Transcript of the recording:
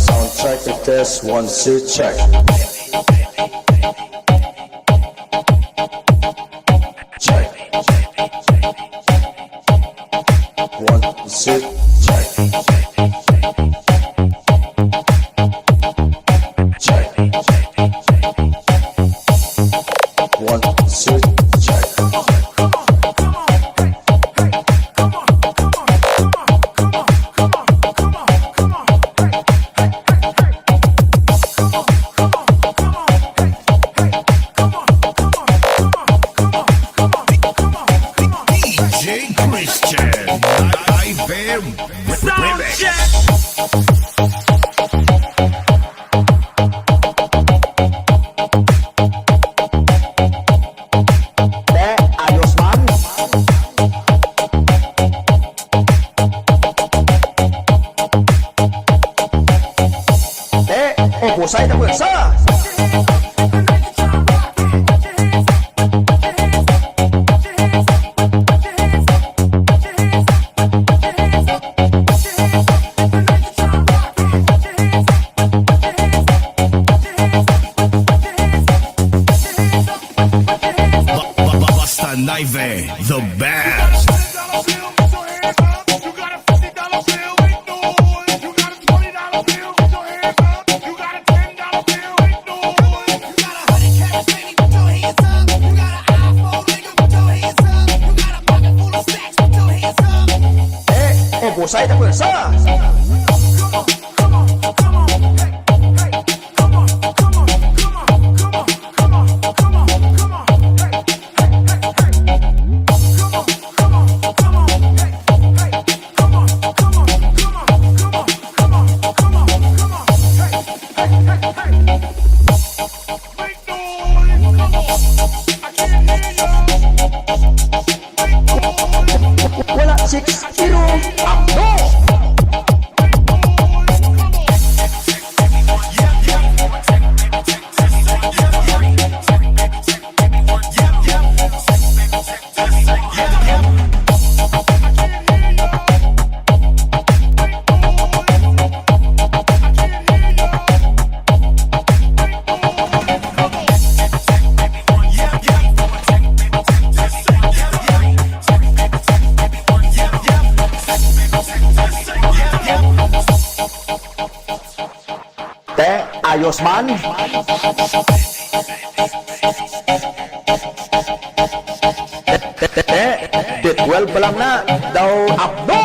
Soundcheck the test, 1 2 check. Check. 1 2 check. Check. 1 2 check. Soundcheck. Ayos man. Pusay na bulsa. Bosted, the best. Pusay na bulsa. Wala 6-0 Abdo. Ayos man. T12 pa lang na daw Abdo.